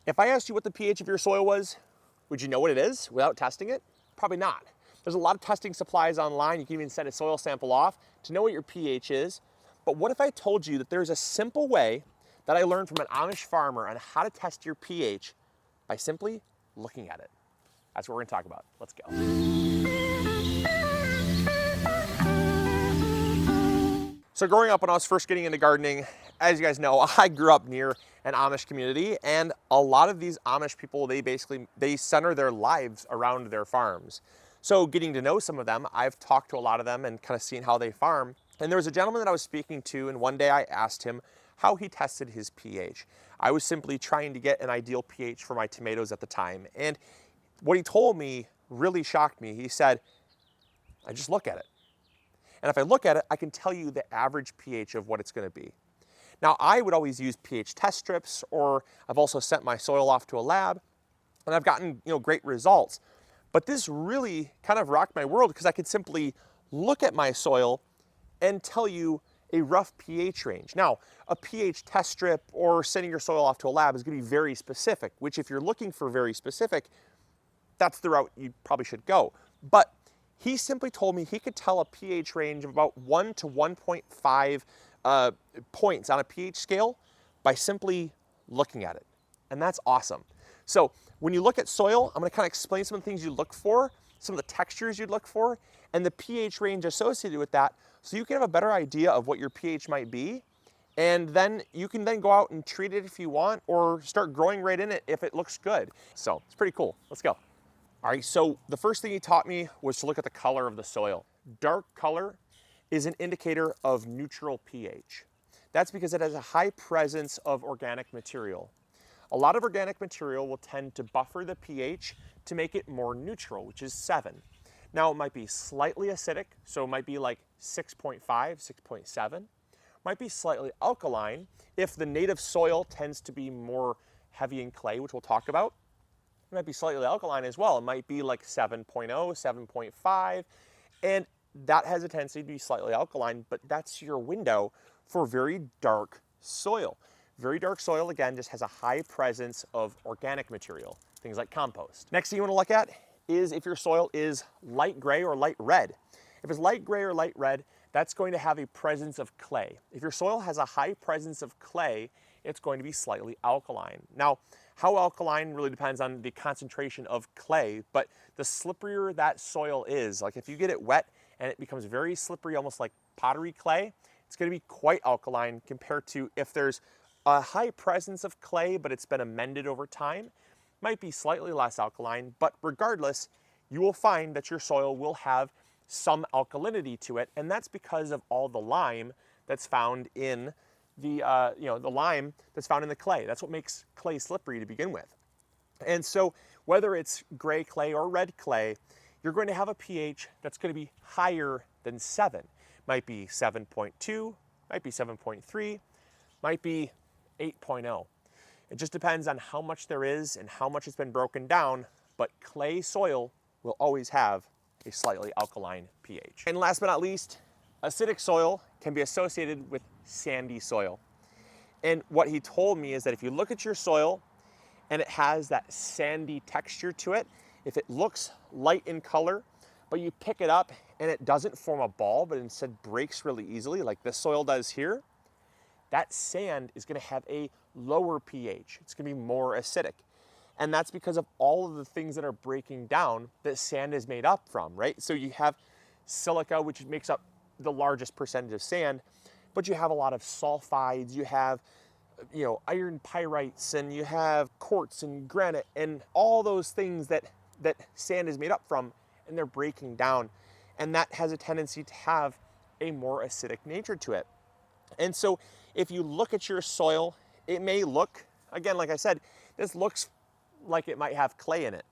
If I asked you what the pH of your soil was, would you know what it is without testing it? Probably not. There's a lot of testing supplies online. You can even send a soil sample off to know what your pH is. But what if I told you that there's a simple way that I learned from an Amish farmer on how to test your pH by simply looking at it? That's what we're gonna talk about. Let's go. So growing up when I was first getting into gardening, as you guys know, I grew up near an Amish community, and a lot of these Amish people, they center their lives around their farms. So getting to know some of them, I've talked to a lot of them and kind of seen how they farm. And there was a gentleman that I was speaking to, and one day I asked him how he tested his pH. I was simply trying to get an ideal pH for my tomatoes at the time. And what he told me really shocked me. He said, I just look at it. And if I look at it, I can tell you the average pH of what it's gonna be. Now, I would always use pH test strips, or I've also sent my soil off to a lab, and I've gotten great results. But this really kind of rocked my world because I could simply look at my soil and tell you a rough pH range. Now, a pH test strip or sending your soil off to a lab is gonna be very specific, which if you're looking for very specific, that's the route you probably should go. But he simply told me he could tell a pH range of about 1 to 1.5 points on a pH scale by simply looking at it. And that's awesome. So when you look at soil, I'm gonna kind of explain some of the things you look for, some of the textures you'd look for, and the pH range associated with that, so you can have a better idea of what your pH might be. And then you can then go out and treat it if you want, or start growing right in it if it looks good. So it's pretty cool. Let's go. All right, so the first thing he taught me was to look at the color of the soil. Dark color is an indicator of neutral pH. That's because it has a high presence of organic material. A lot of organic material will tend to buffer the pH to make it more neutral, which is 7. Now it might be slightly acidic, so it might be like 6.5, 6.7. Might be slightly alkaline if the native soil tends to be more heavy in clay, which we'll talk about. It might be slightly alkaline as well. It might be like 7.0, 7.5, and that has a tendency to be slightly alkaline, but that's your window for very dark soil. Very dark soil, again, just has a high presence of organic material, things like compost. Next thing you want to look at is if your soil is light gray or light red. If it's light gray or light red, that's going to have a presence of clay. If your soil has a high presence of clay, it's going to be slightly alkaline. Now, how alkaline really depends on the concentration of clay, but the slipperier that soil is, like if you get it wet and it becomes very slippery, almost like pottery clay, it's going to be quite alkaline compared to if there's a high presence of clay, but it's been amended over time, might be slightly less alkaline, but regardless, you will find that your soil will have some alkalinity to it, and that's because of all the lime that's found in the lime that's found in the clay. That's what makes clay slippery to begin with. And so whether it's gray clay or red clay, you're going to have a pH that's going to be higher than 7. Might be 7.2, might be 7.3, might be 8.0. It just depends on how much there is and how much it's been broken down, but clay soil will always have a slightly alkaline pH. And last but not least, acidic soil can be associated with sandy soil. And what he told me is that if you look at your soil and it has that sandy texture to it, if it looks light in color, but you pick it up and it doesn't form a ball, but instead breaks really easily, like this soil does here, that sand is gonna have a lower pH. It's gonna be more acidic. And that's because of all of the things that are breaking down that sand is made up from, right? So you have silica, which makes up the largest percentage of sand, but you have a lot of sulfides, you have iron pyrites, and you have quartz and granite and all those things that sand is made up from, and they're breaking down. And that has a tendency to have a more acidic nature to it. And so if you look at your soil, it may look, again, like I said, this looks like it might have clay in it.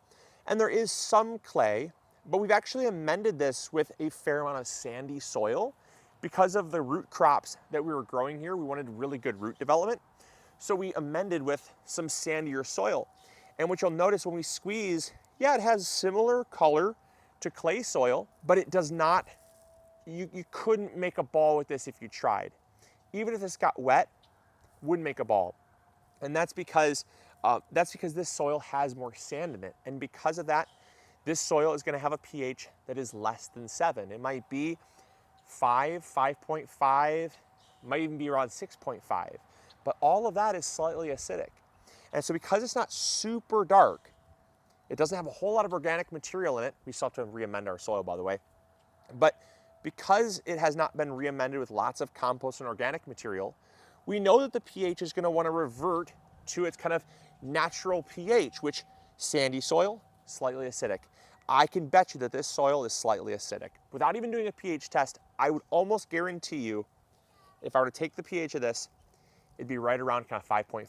And there is some clay, but we've actually amended this with a fair amount of sandy soil because of the root crops that we were growing here. We wanted really good root development. So we amended with some sandier soil. And what you'll notice when we squeeze, yeah, it has similar color to clay soil, but it does not, you couldn't make a ball with this if you tried. Even if this got wet, wouldn't make a ball. And that's because That's because this soil has more sand in it. And because of that, this soil is going to have a pH that is less than 7. It might be 5, 5.5, might even be around 6.5. But all of that is slightly acidic. And so because it's not super dark, it doesn't have a whole lot of organic material in it. We still have to re-amend our soil, by the way. But because it has not been re-amended with lots of compost and organic material, we know that the pH is going to want to revert to its kind of natural pH, which sandy soil, slightly acidic. I can bet you that this soil is slightly acidic. Without even doing a pH test, I would almost guarantee you, if I were to take the pH of this, it'd be right around kind of 5.5.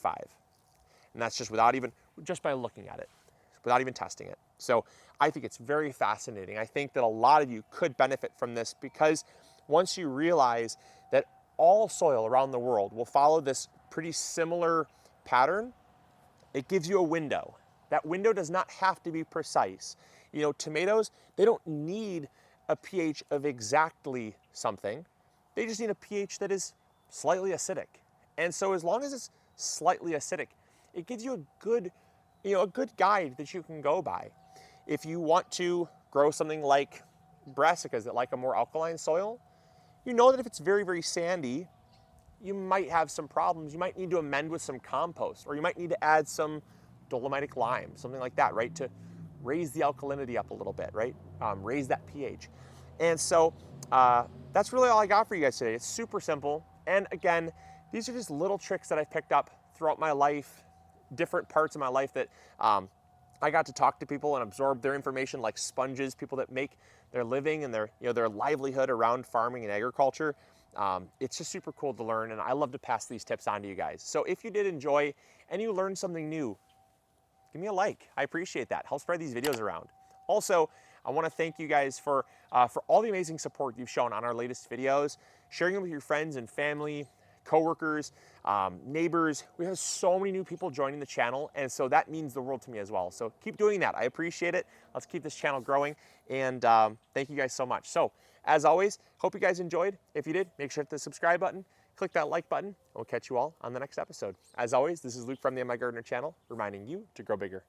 And that's just just by looking at it, without even testing it. So I think it's very fascinating. I think that a lot of you could benefit from this, because once you realize that all soil around the world will follow this pretty similar pattern, it gives you a window. That window does not have to be precise. You know, tomatoes, they don't need a pH of exactly something. They just need a pH that is slightly acidic. And so as long as it's slightly acidic, it gives you a good guide that you can go by. If you want to grow something like brassicas that like a more alkaline soil, you know that if it's very, very sandy, you might have some problems. You might need to amend with some compost, or you might need to add some dolomitic lime, something like that, right? To raise the alkalinity up a little bit, right? Raise that pH. And so that's really all I got for you guys today. It's super simple. And again, these are just little tricks that I've picked up throughout my life, different parts of my life that I got to talk to people and absorb their information like sponges, people that make their living and their livelihood around farming and agriculture. It's just super cool to learn, and I love to pass these tips on to you guys. So if you did enjoy and you learned something new, give me a like. I appreciate that. Help spread these videos around. Also, I want to thank you guys for all the amazing support you've shown on our latest videos, sharing them with your friends and family, coworkers, neighbors. We have so many new people joining the channel, and so that means the world to me as well. So keep doing that. I appreciate it. Let's keep this channel growing, and thank you guys so much. So as always, hope you guys enjoyed. If you did, make sure to hit the subscribe button, click that like button, and we'll catch you all on the next episode. As always, this is Luke from the MIgardener channel, reminding you to grow bigger.